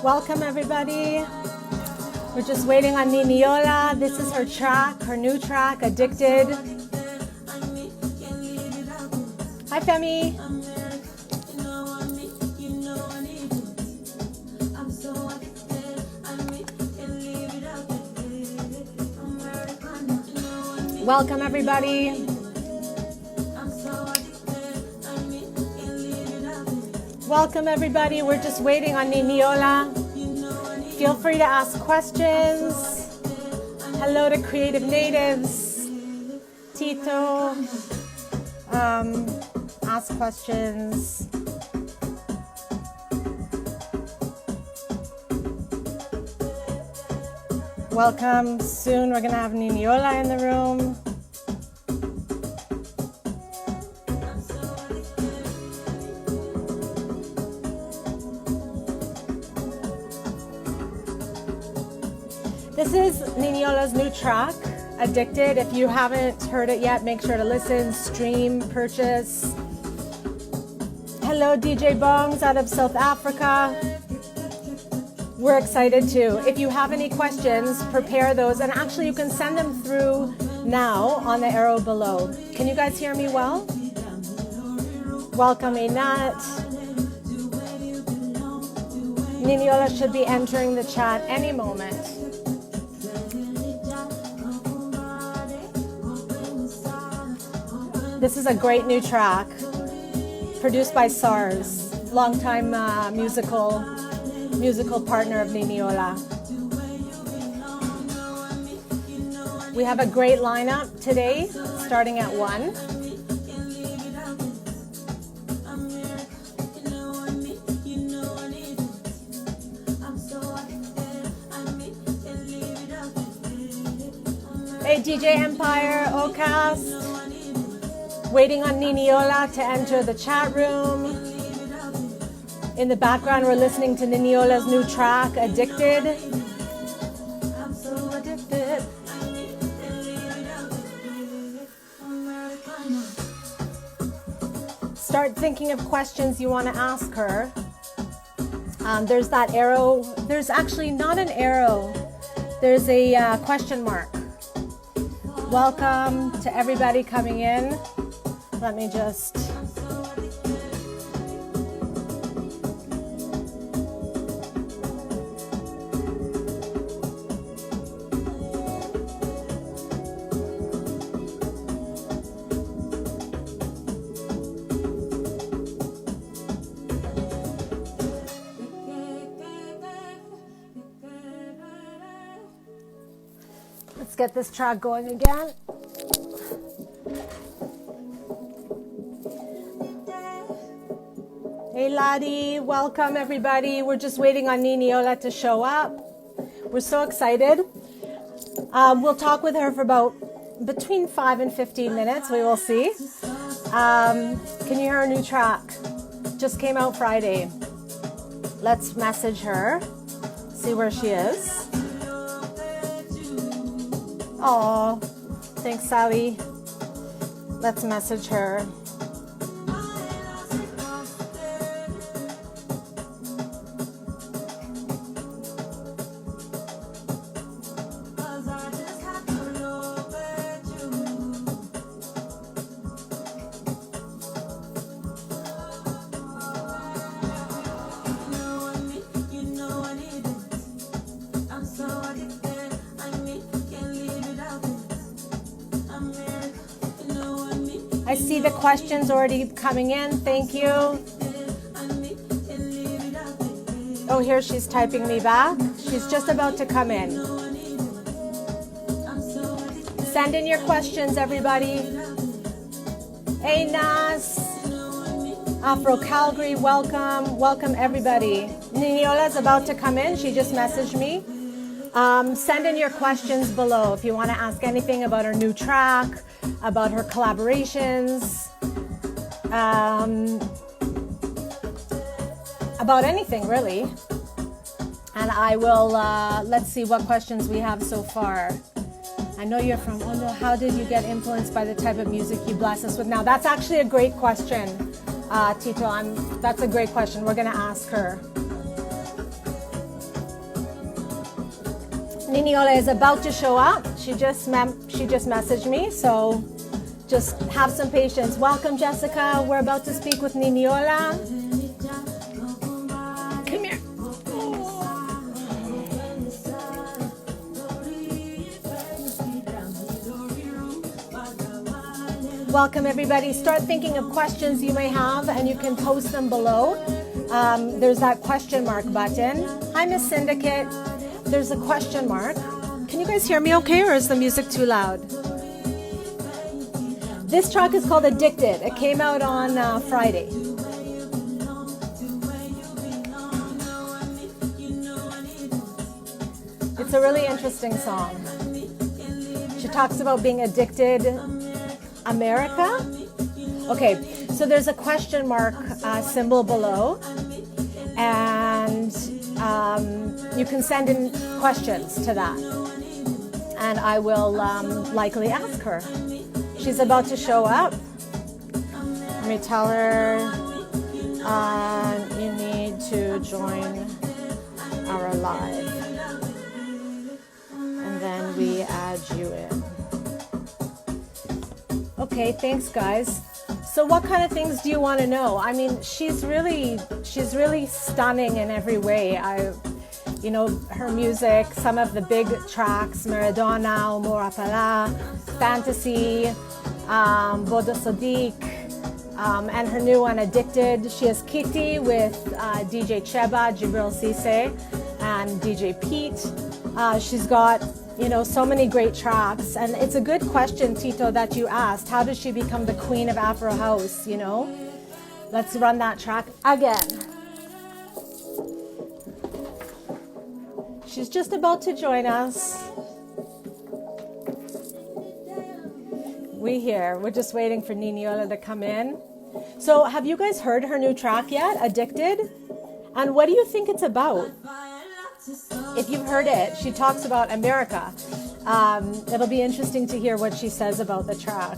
Welcome everybody. We're just waiting on NINIOLA. This is her track, her new track, Addicted. Hi Femi. Welcome everybody. Welcome everybody. We're just waiting on NINIOLA. Feel free to ask questions. Hello to Creative Natives. Tito. Ask questions. Welcome. Soon we're going to have NINIOLA in the room. This is NINIOLA's new track, Addicted. If you haven't heard it yet, make sure to listen, stream, purchase. Hello, DJ Bongs out of South Africa. We're excited too. If you have any questions, prepare those. And actually, you can send them through now on the arrow below. Can you guys hear me well? Welcome, Inat. NINIOLA should be entering the chat any moment. This is a great new track, produced by SARS, longtime musical partner of NINIOLA. We have a great lineup today, starting at 1. Hey, DJ Empire, Ocast. Waiting on NINIOLA to enter the chat room. In the background, we're listening to NINIOLA's new track, Addicted. I'm so addicted. Start thinking of questions you want to ask her. There's that arrow. There's actually not an arrow. There's a question mark. Welcome to everybody coming in. Let me just... Let's get this track going again. Hey Lottie, welcome everybody. We're just waiting on NINIOLA to show up. We're so excited. We'll talk with her for about between 5 and 15 minutes. We will see. Can you hear her new track? Just came out Friday. Let's message her. See where she is. Oh, thanks Sally. Let's message her. I see the questions already coming in. Thank you. Oh, here she's typing me back. She's just about to come in. Send in your questions, everybody. Hey, Nas. Afro Calgary, welcome. Welcome, everybody. NINIOLA's about to come in. She just messaged me. Send in your questions below if you want to ask anything about her new track, about her collaborations, about anything really. And I will, let's see what questions we have so far. I know you're from, oh no, how did you get influenced by the type of music you bless us with now? That's actually a great question, Tito. That's a great question. We're going to ask her. Niniola is about to show up. She just messaged me, so just have some patience. Welcome, Jessica. We're about to speak with Niniola. Come here. Welcome, everybody. Start thinking of questions you may have, and you can post them below. There's that question mark button. Hi, Miss Syndicate. There's a question mark. Can you guys hear me okay, or is the music too loud? This track is called Addicted. It came out on Friday. It's a really interesting song. She talks about being addicted. America? Okay, so there's a question mark symbol below, and you can send in questions to that, and I will likely ask her. She's about to show up. Let me tell her you need to join our live, and then we add you in. Okay, thanks, guys. So what kind of things do you want to know? I mean, she's really stunning in every way. Her music, some of the big tracks, Maradona, Umor Apala, Fantasy, Bodo Sadiq, and her new one, Addicted. She has Kitty with DJ Cheba, Jibril Cisse, and DJ Pete. She's got so many great tracks, and it's a good question, Tito, that you asked. How did she become the queen of Afro House? Let's run that track again. She's just about to join us. We're just waiting for Niniola to come in. So have you guys heard her new track yet, Addicted? And what do you think it's about? If you've heard it, she talks about America. It'll be interesting to hear what she says about the track.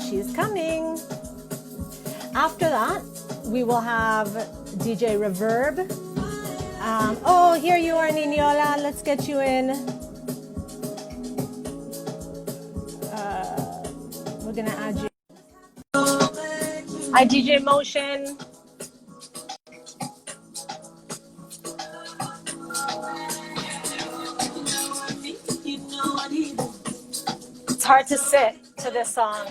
She's coming. After that, we will have DJ Reverb. Here you are, Niniola. Let's get you in. We're going to add you. Hi, DJ Motion. It's hard to sit to this song.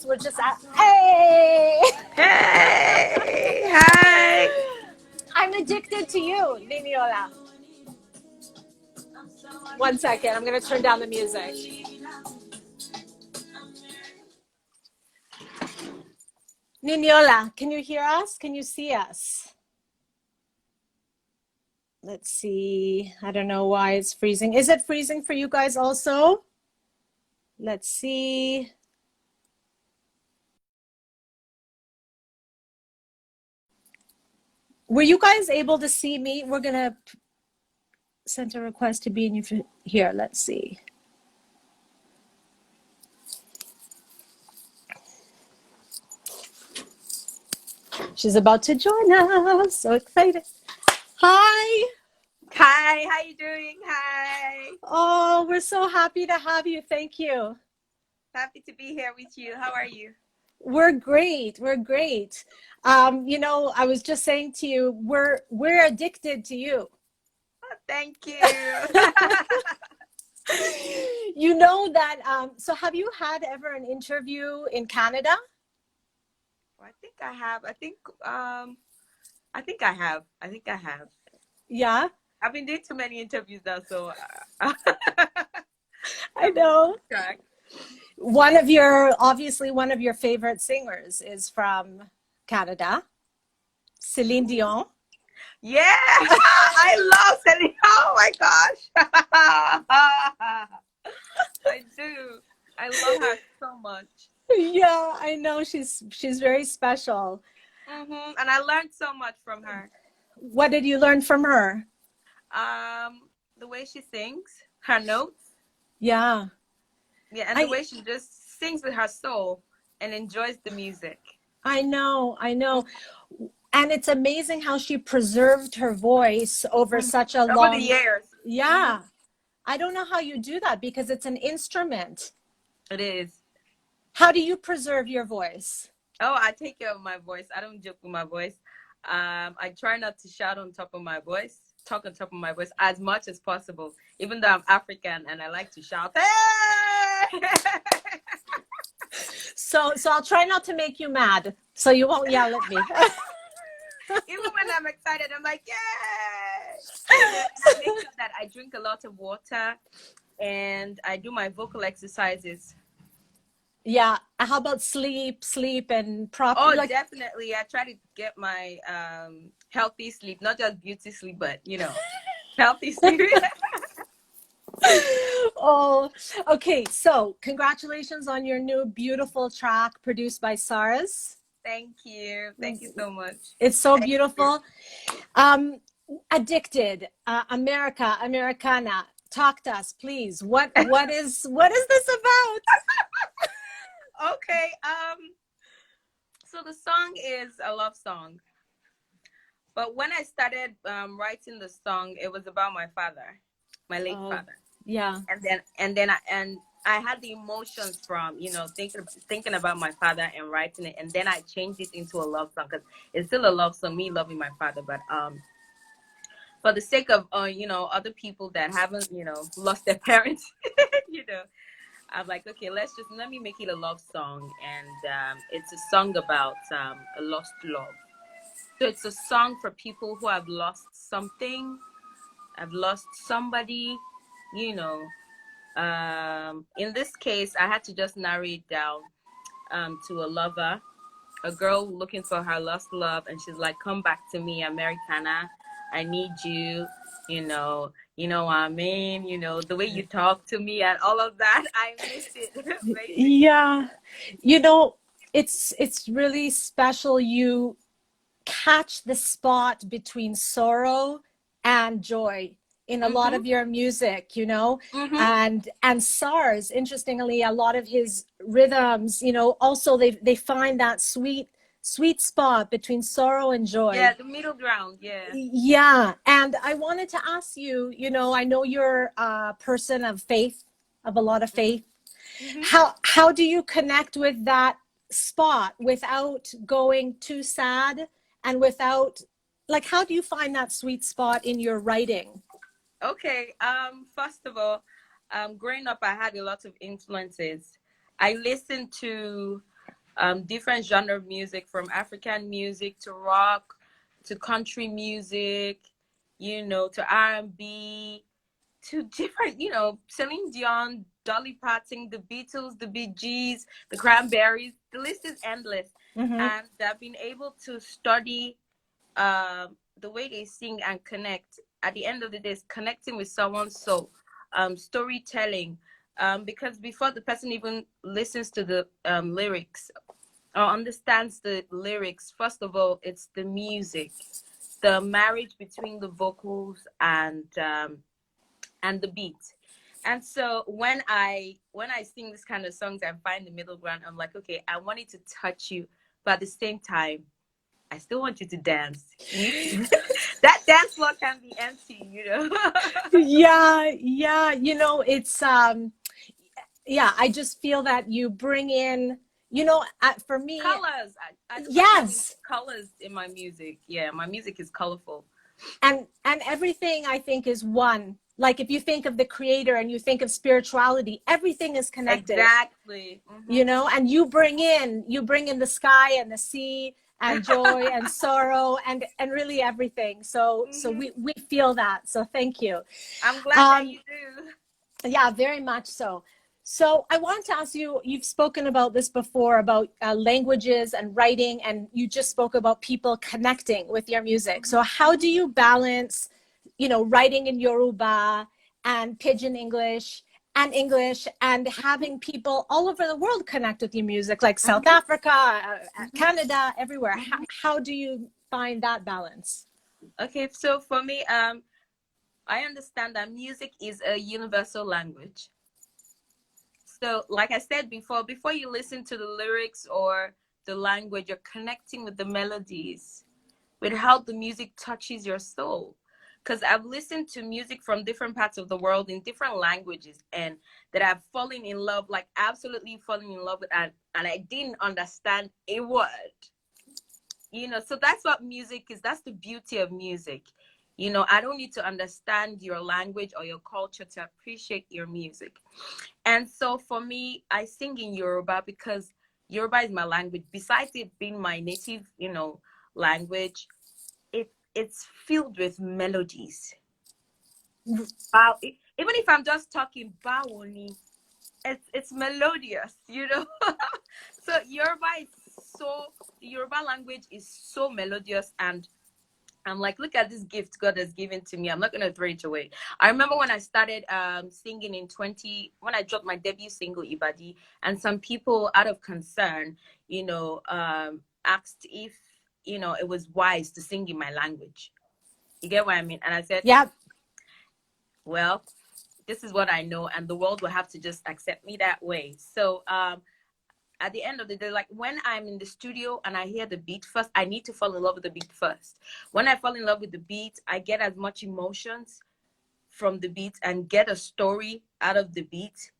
We're just at, hey! Hey! Hi! I'm addicted to you, Niniola. 1 second, I'm gonna turn down the music. Niniola, can you hear us? Can you see us? Let's see. I don't know why it's freezing. Is it freezing for you guys also? Let's see. Were you guys able to see me? We're going to send a request to be in here. Let's see. She's about to join us. So excited. Hi. Hi, how you doing? Hi. Oh, we're so happy to have you. Thank you. Happy to be here with you. How are you? We're great. We're great. I was just saying to you, we're addicted to you. Oh, thank you. You know that. So have you had ever an interview in Canada? I think I have. I think I have. Yeah. I've been doing too many interviews now, so I know. Track. Obviously one of your favorite singers is from Canada, Celine Dion. Yeah, I love Celine. Oh my gosh. I do. I love her so much. Yeah, I know she's very special. Mm-hmm. And I learned so much from her. What did you learn from her? The way she sings, her notes. Yeah. Yeah, and the way she just sings with her soul. and enjoys the music. I know, I know. And it's amazing how she preserved her voice over such a Over the long, years. yeah. I don't know how you do that because it's an instrument. It is. How do you preserve your voice? Oh, I take care of my voice. I don't joke with my voice. I try not to shout on top of my voice, talk on top of my voice as much as possible. Even though I'm African and I like to shout, hey! So I'll try not to make you mad, so you won't yell at me. Even when I'm excited, I'm like, yay! And I make sure that I drink a lot of water and I do my vocal exercises. Yeah. How about sleep and proper? Oh, Like, definitely. I try to get my healthy sleep, not just beauty sleep, but healthy sleep. oh, okay. So congratulations on your new beautiful track produced by SARS. Thank you. Thank you so much. It's so Thank you. beautiful. Addicted, America, Americana. Talk to us, please. What is this about? Okay. So the song is a love song, but when I started writing the song, it was about my father, my late Oh, father, yeah. and I had the emotions from thinking about my father and writing it, and then I changed it into a love song because it's still a love song, me loving my father, but for the sake of other people that haven't lost their parents, you know I'm like, okay, let me make it a love song, and it's a song about a lost love. So it's a song for people who have lost something, have lost somebody, you know. In this case, I had to just narrow it down to a lover, a girl looking for her lost love, and she's like, "Come back to me, Americana. I need you." What I mean. The way you talk to me and all of that. I miss it, basically. Yeah. It's really special. You catch the spot between sorrow and joy in a lot Mhm. of your music, Mhm. and SARS, interestingly, a lot of his rhythms, also they find that sweet spot between sorrow and joy. Yeah, the middle ground. Yeah. Yeah, and I wanted to ask you, I know you're a person of faith, of a lot of Mhm. faith. Mhm. How do you connect with that spot without going too sad and without, like, how do you find that sweet spot in your writing? Okay. First of all, growing up, I had a lot of influences. I listened to different genre of music, from African music to rock to country music, to R&B to different, Celine Dion, Dolly Parton, the Beatles, the Bee Gees, the Cranberries. The list is endless, Mm-hmm. and I've been able to study the way they sing and connect. At the end of the day, is connecting with someone's soul, storytelling. Because before the person even listens to the lyrics or understands the lyrics, first of all, it's the music, the marriage between the vocals and the beat. And so when I sing this kind of songs and find the middle ground, I'm like, okay, I want it to touch you, but at the same time, I still want you to dance. You need to, that dance floor can be empty. Yeah, yeah, it's yeah, I just feel that you bring in, for me, Colors. I just like having yes. colors in my music. Yeah, my music is colorful. And everything, I think, is one. Like, if you think of the creator and you think of spirituality, everything is connected, Exactly. and you bring in the sky and the sea and joy and sorrow and really everything. So hmm we feel that, so thank you. I'm glad that um you do. yeah, very much so. So I want to ask you, you've spoken about this before, about languages and writing, and you just spoke about people connecting with your music. So how do you balance, writing in Yoruba and Pidgin English and having people all over the world connect with your music, like South Africa, Canada, everywhere? How do you find that balance? Okay, so for me, I understand that music is a universal language. So, like I said before you listen to the lyrics or the language, you're connecting with the melodies, with how the music touches your soul. Because I've listened to music from different parts of the world in different languages, and that I've fallen in love, like absolutely fallen in love with, and I didn't understand a word. So that's what music is. That's the beauty of music. I don't need to understand your language or your culture to appreciate your music. And so for me, I sing in Yoruba because Yoruba is my language. Besides it being my native, language, it's filled with melodies. Even if I'm just talking Bawoni, it's melodious. So the Yoruba language is so melodious, and I'm like, look at this gift God has given to me. I'm not gonna throw it away. I remember when I started singing when I dropped my debut single Ibadi, and some people out of concern, asked if it was wise to sing in my language. You get what I mean? And I said, Yeah. well, this is what I know, and the world will have to just accept me that way. So at the end of the day, like when I'm in the studio and I hear the beat first, I need to fall in love with the beat first. When I fall in love with the beat, I get as much emotions from the beat and get a story out of the beat,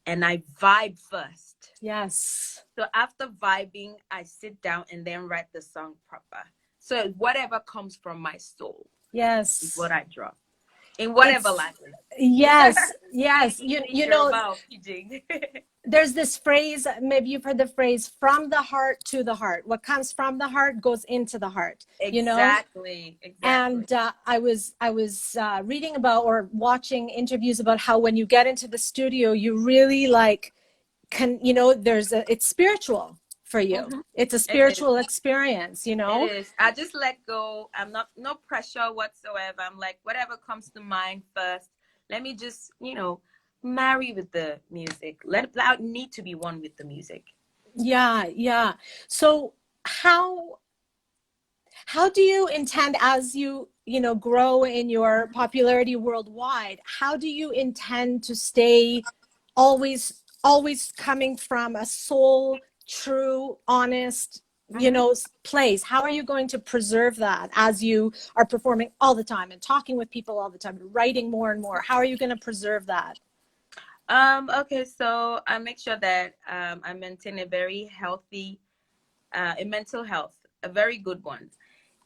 and I vibe first. Yes. So after vibing, I sit down and then write the song proper. So whatever comes from my soul, yes, is what I drop in whatever language. Yes, yes. You know, there's this phrase, maybe you've heard the phrase, from the heart to the heart. What comes from the heart goes into the heart. Exactly. And I was reading about or watching interviews about how when you get into the studio, you really it's spiritual for you. Mm-hmm. It's a spiritual experience, It is. I just let go. I'm no pressure whatsoever. I'm like, whatever comes to mind first. Let me just, marry with the music. Let need to be one with the music. Yeah, yeah. So how do you intend, as you grow in your popularity worldwide, how do you intend to stay always coming from a soul, true, honest, place? How are you going to preserve that as you are performing all the time and talking with people all the time, writing more and more? How are you going to preserve that? Okay, so I make sure that I maintain a very healthy a mental health, a very good one,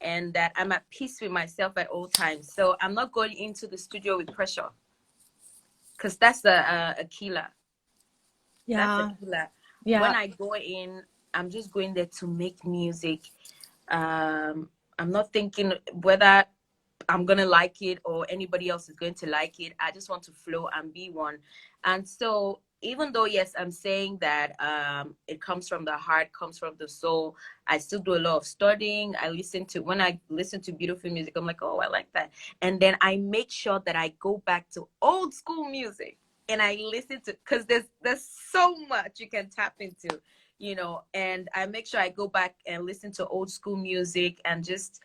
and that I'm at peace with myself at all times. So I'm not going into the studio with pressure, because that's a killer. Yeah. That's a killer. Yeah. When I go in, I'm just going there to make music. I'm not thinking whether I'm going to like it or anybody else is going to like it. I just want to flow and be one. And so even though, yes, I'm saying that it comes from the heart, comes from the soul, I still do a lot of studying. When I listen to beautiful music, I'm like, oh, I like that. And then I make sure that I go back to old school music and I listen to, because there's so much you can tap into, and I make sure I go back and listen to old school music and just,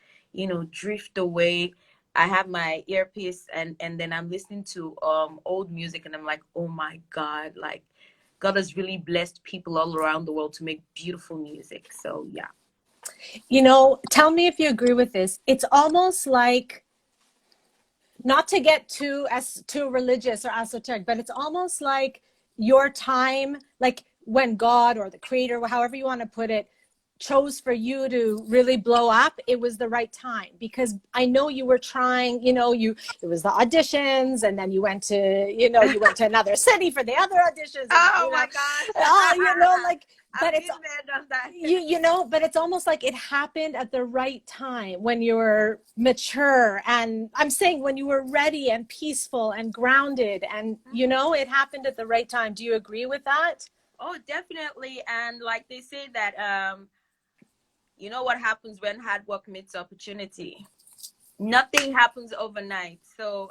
drift away. I have my earpiece and then I'm listening to old music, and I'm like, oh my God, like God has really blessed people all around the world to make beautiful music. So yeah. Tell me if you agree with this. It's almost like, not to get too religious or esoteric, but it's almost like your time, like when God or the creator, however you want to put it, chose for you to really blow up, it was the right time. Because I know you were trying, it was the auditions, and then you went to another city for the other auditions. Oh my gosh. But but it's almost like it happened at the right time, when you were mature, and I'm saying when you were ready and peaceful and grounded, and it happened at the right time. Do you agree with that? Oh, definitely. And like they say that what happens when hard work meets opportunity? Nothing happens overnight. So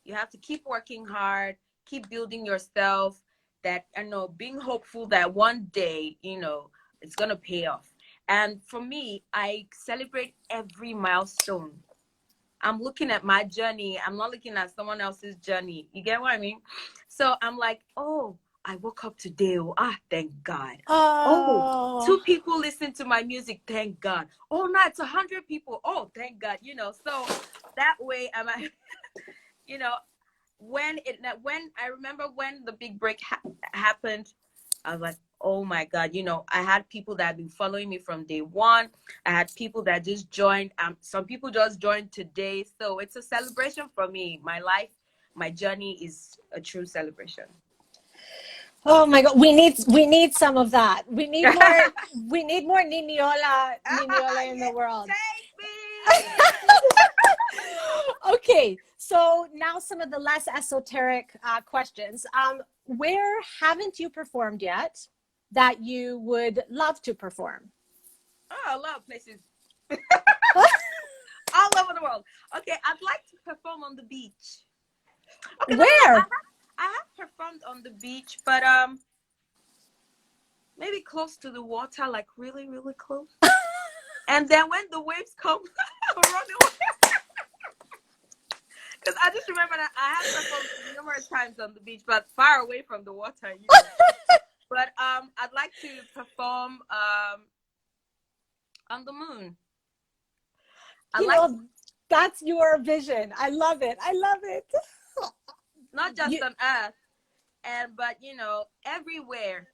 you have to keep working hard, keep building yourself, that being hopeful that one day it's gonna pay off. And for me, I celebrate every milestone. I'm looking at my journey. I'm not looking at someone else's journey. You get what I mean? So I'm like, oh, I woke up today. Oh, thank God. Oh, Oh, 2 people listen to my music. Thank God. Oh, no, it's 100 people. Oh, thank God. So that way, you know, when I remember when the big break happened, I was like, oh my God, I had people that had been following me from day one. I had people that just joined. Some people just joined today. So it's a celebration for me. My life, my journey is a true celebration. oh my God. We need some of that. We need more Niniola in the world. Take me. Okay, so now some of the less esoteric questions. Where haven't you performed yet that you would love to perform? Oh, a lot of places all over the world. Okay, I'd like to perform on the beach. Okay, no. Where? I have performed on the beach, but maybe close to the water, like really, really close. And then when the waves come, run away. Because I just remember that I have performed numerous times on the beach, but far away from the water. But I'd like to perform on the moon. That's your vision. I love it. I love it. Not just on Earth, but everywhere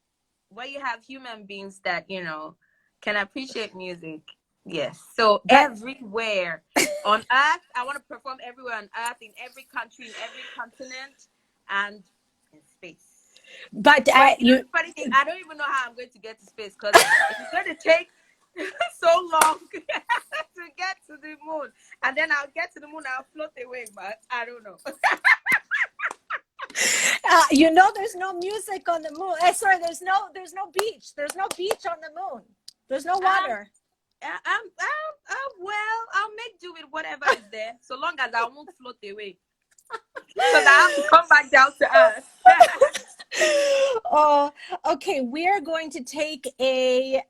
where you have human beings that can appreciate music. Yes. So everywhere on Earth, I want to perform everywhere on Earth, in every country, in every continent, and in space. But the funny thing, I don't even know how I'm going to get to space, because it's going to take so long to get to the moon, and then I'll get to the moon, I'll float away, but I don't know. There's no music on the moon. Sorry, there's no beach. There's no beach on the moon. There's no water. Well, I'll make do with whatever is there, so long as I won't float away. So that I have to come back down to Earth. Oh, okay. We are going to take a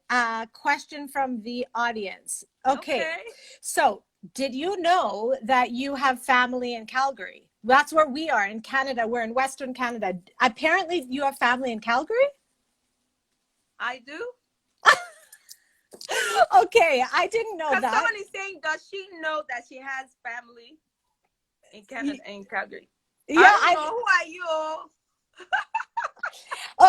question from the audience. Okay. So, did you know that you have family in Calgary? That's where we are in Canada. We're in Western Canada. Apparently, you have family in Calgary? I do. Okay, I didn't know that. Someone is saying, does she know that she has family in Canada, in Calgary? Yeah, I don't know. Who are you?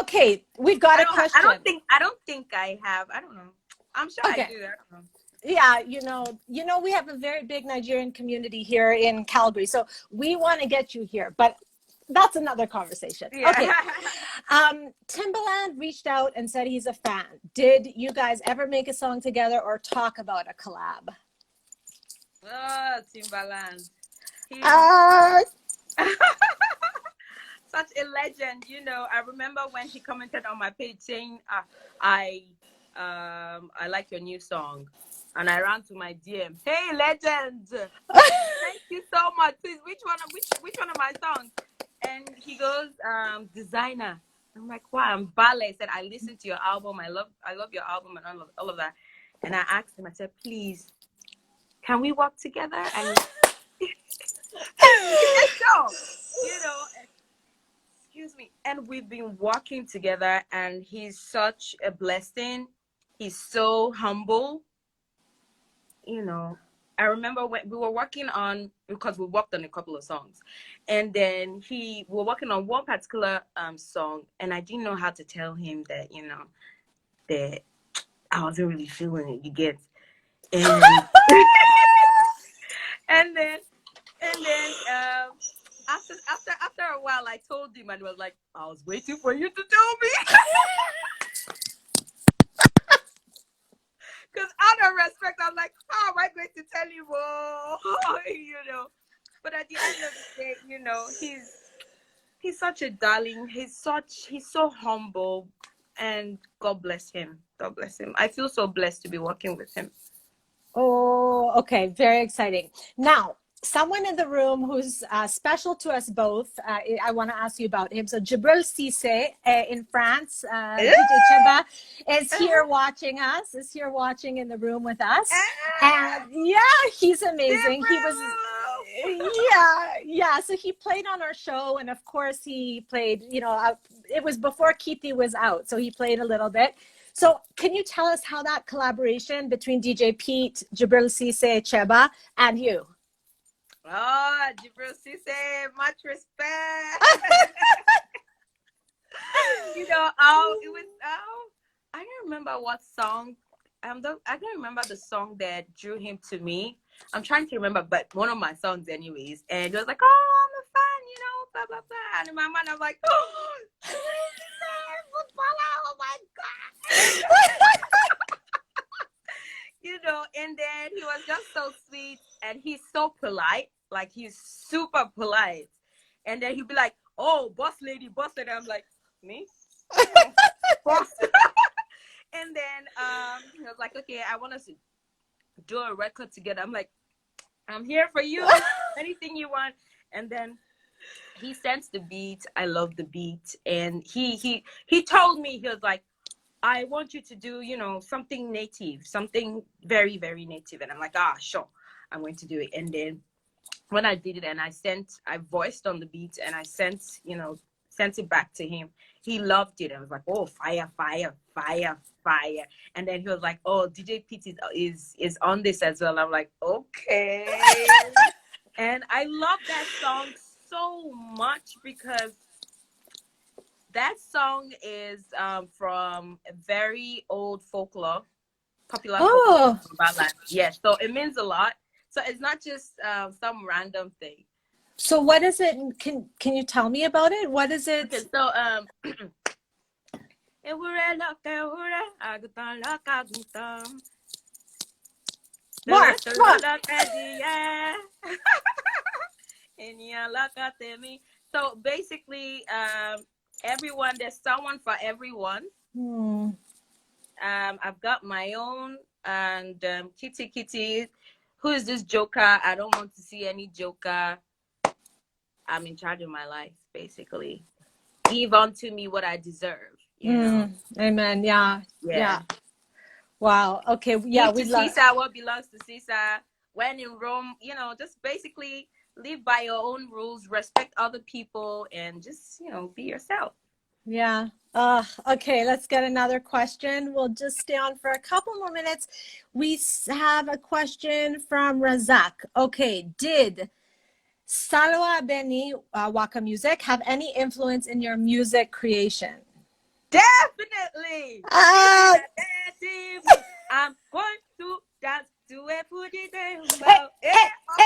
Okay, we've got a question. I don't think I have. I don't know. I'm sure I do. I don't know. Yeah, we have a very big Nigerian community here in Calgary, so we want to get you here, but that's another conversation. Yeah. Okay. Timbaland reached out and said he's a fan. Did you guys ever make a song together or talk about a collab? Oh, Timbaland. Such a legend, I remember when he commented on my page saying, I like your new song. And I ran to my DM. Hey, legend! Thank you so much. Please, which one of my songs? And he goes, Designer. I'm like, why? I'm ballet. Said, I listened to your album. I love your album and all of that. And I asked him, I said, please, can we work together? And he said, no. Excuse me. And we've been working together, and he's such a blessing. He's so humble. I remember when we were working on, because we worked on a couple of songs, and then we were working on one particular song, and I didn't know how to tell him that, that I wasn't really feeling it, you get. And and then after a while, I told him, and he was like, I was waiting for you to tell me. Because out of respect, I'm like, how am I going to tell you more? But at the end of the day, he's such a darling. He's so humble, and God bless him. God bless him. I feel so blessed to be working with him. Oh, okay. Very exciting. Now, someone in the room who's special to us both, I want to ask you about him. So Jibril Cisse in France, DJ Cheba, is here watching us, in the room with us. And yeah, he's amazing. Yeah. So he played on our show, and of course he played. It was before Keithy was out, so he played a little bit. So can you tell us how that collaboration between DJ Pete, Jibril Cisse, Cheba, and you? Oh, Jibril Cisse, much respect. It was I don't remember what song. I don't remember the song that drew him to me. I'm trying to remember, but one of my songs, anyways. And it was like, "Oh, I'm a fan," blah blah blah. And in my mind, I'm like, "Oh, oh my god!" And then he was just so sweet, and he's so polite. Like, he's super polite. And then he'd be like, "Oh, boss lady, boss lady." I'm like, "Me? Boss." And then he was like, "Okay, I want us to do a record together." I'm like, "I'm here for you. Anything you want." And then he sends the beat. I love the beat. And he told me, he was like, "I want you to do, something native, something very, very native." And I'm like, sure, I'm going to do it. And then when I did it, and I voiced on the beat, and I sent it back to him. He loved it. I was like, "Oh, fire, fire, fire, fire." And then he was like, "Oh, DJ Pete is on this as well." I'm like, "Okay." And I love that song so much because that song is from a very old folklore, popular folklore Oh, from Bala. Yes, so it means a lot. So it's not just some random thing. so what is it? Can you tell me about it? What is it? Okay, so More. So basically, everyone, there's someone for everyone. I've got my own, and Kitty, who is this joker? I don't want to see any joker. I'm in charge of my life, basically. Give unto me what I deserve. Amen. Yeah. Wow. Okay. Yeah, Give to Caesar what belongs to Caesar. When in Rome, just basically live by your own rules, respect other people, and just, be yourself. Yeah. Okay, let's get another question. We'll just stay on for a couple more minutes. We have a question from Razak. Okay, did Salwa Beni Waka Music have any influence in your music creation? Definitely. I'm going to dance to a Fuji Dembo. Of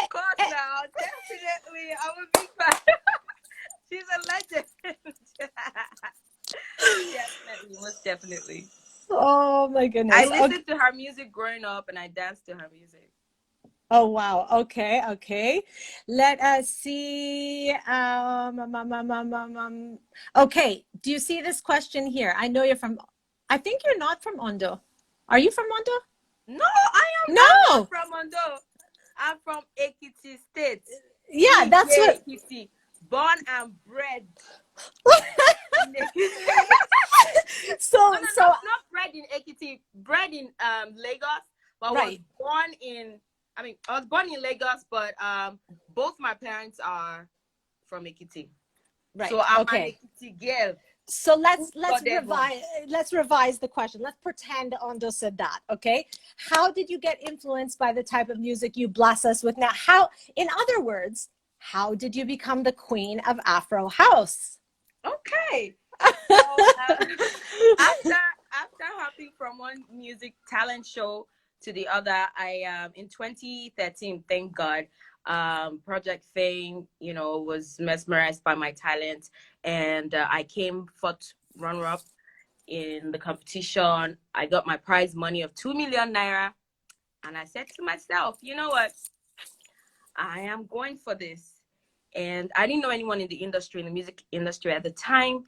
course now. Definitely. I'm a big fan. She's a legend. Definitely, most definitely. Oh my goodness. I listened to her music growing up, and I danced to her music. Oh wow. Okay. Let us see. Okay. Do you see this question here? I know I think you're not from Ondo. Are you from Ondo? No, I am not from Ondo. I'm from Ekiti State. Yeah, that's what. Ekiti, born and bred. So not bred in Ekiti, bred in Lagos, but right. I was born in Lagos, but both my parents are from Ekiti. Right. So I'm an Ekiti girl. So let's revise the question. Let's pretend Ondo said that. Okay. How did you get influenced by the type of music you bless us with now? In other words, how did you become the queen of Afro House? Okay. So, after hopping from one music talent show to the other, I in 2013, thank God, Project Fame, was mesmerized by my talent, and I came fourth runner-up in the competition. I got my prize money of 2 million naira, and I said to myself, you know what, I am going for this. And I didn't know anyone in the music industry at the time,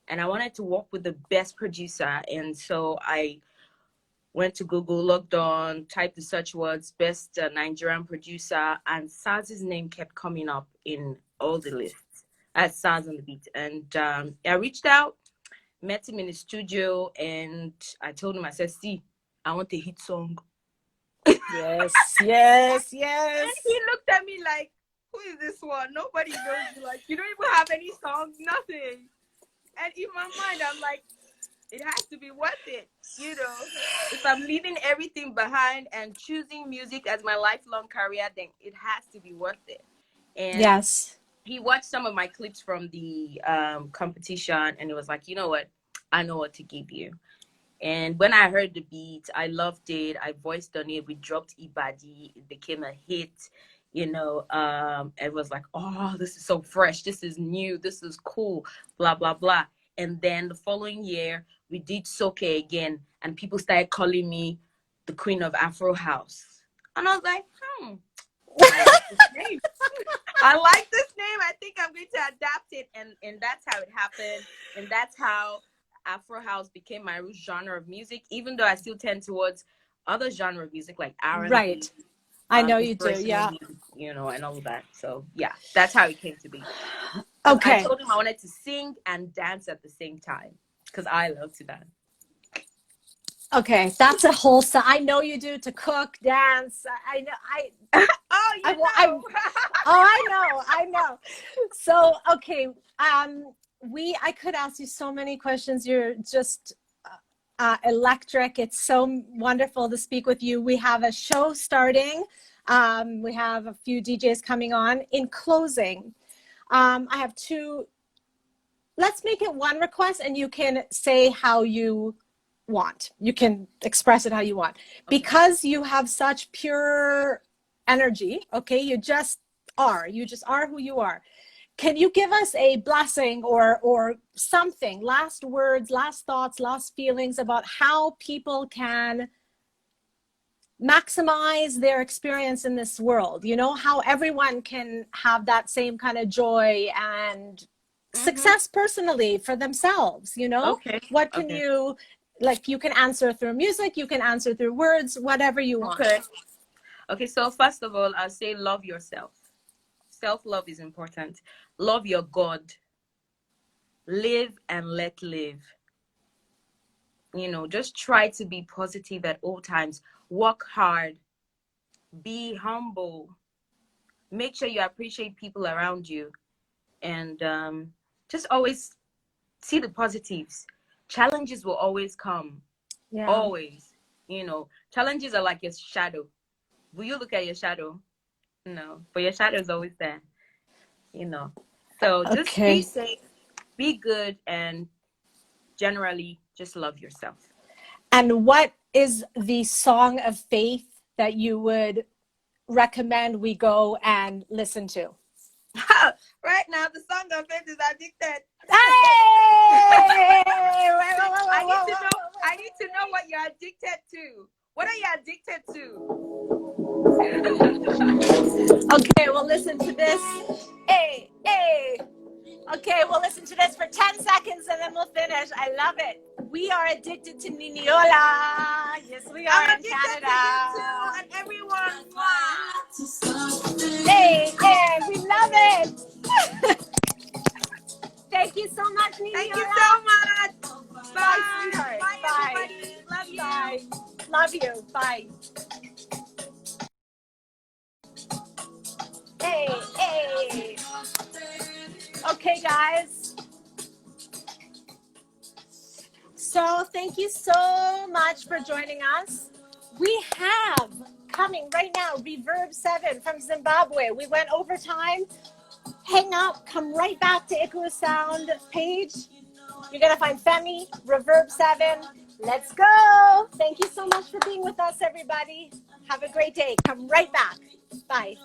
and I wanted to work with the best producer. And so I went to Google, logged on, typed the search words, best Nigerian producer, and Saz's name kept coming up in all the lists as Saz on the beat. And I reached out, met him in the studio, and I told him, I said, "See, I want a hit song." Yes. And he looked at me like, who is this one? Nobody knows you. Like, you don't even have any songs, nothing. And in my mind, I'm like, it has to be worth it, you know. If I'm leaving everything behind and choosing music as my lifelong career, then it has to be worth it. And Yes. he watched some of my clips from the competition, and it was like, you know what? I know what to give you. And when I heard the beat, I loved it. I voiced on it. We dropped Ibadi. It became a hit. You know, it was like, oh, this is so fresh. This is new. This is cool. Blah, blah, blah. And then the following year, we did Soke again. And people started calling me the Queen of Afro House. And I was like, I like this name. I like this name. I think I'm going to adapt it. And that's how it happened. And that's how Afro House became my genre of music, even though I still tend towards other genre of music like R&B. Right. I know you do, yeah. Music, you know, and all of that. So yeah, that's how it came to be. Okay. I told him I wanted to sing and dance at the same time because I love to dance. Okay, that's a whole I know you do, to cook, dance. I know. Oh, you know. I know. So okay, I could ask you so many questions. You're just electric. It's so wonderful to speak with you. We have a show starting. We have a few DJs coming on. In closing, I have two. Let's make it one request, and you can say how you want. You can express it how you want. Because you have such pure energy, okay? You just are who you are. Can you give us a blessing or something, last words, last thoughts, last feelings about how people can maximize their experience in this world? You know, how everyone can have that same kind of joy and success personally for themselves, you know? Okay. What can you, like, you can answer through music, you can answer through words, whatever you want. Okay, so first of all, I'll say love yourself. Self-love is important. Love your God. Live and let live. You know, just try to be positive at all times. Work hard. Be humble. Make sure you appreciate people around you. And just always see the positives. Challenges will always come. Yeah. Always. You know, challenges are like your shadow. Will you look at your shadow? No, but your shadow is always there, you know. So just be safe, be good, and generally just love yourself. And what is the song of faith that you would recommend we go and listen to? Right now, the song of faith is Addicted. Hey! I need to know what you're addicted to. What are you addicted to? Okay, we'll listen to this. Hey. Okay, we'll listen to this for 10 seconds and then we'll finish. I love it. We are addicted to NINIOLA. Yes, we are. I'm in Canada. To you too, and everyone. Hey, we love it. Thank you so much, NINIOLA. Thank you so much. Bye, sweetheart. Bye, everybody. Love you. Bye. Love you. Bye. Hey. Okay, guys. So thank you so much for joining us. We have coming right now Reverb 7 from Zimbabwe. We went overtime. Hang up, come right back to Icarus Sound page. You're going to find Femi, Reverb 7. Let's go. Thank you so much for being with us, everybody. Have a great day. Come right back. Bye.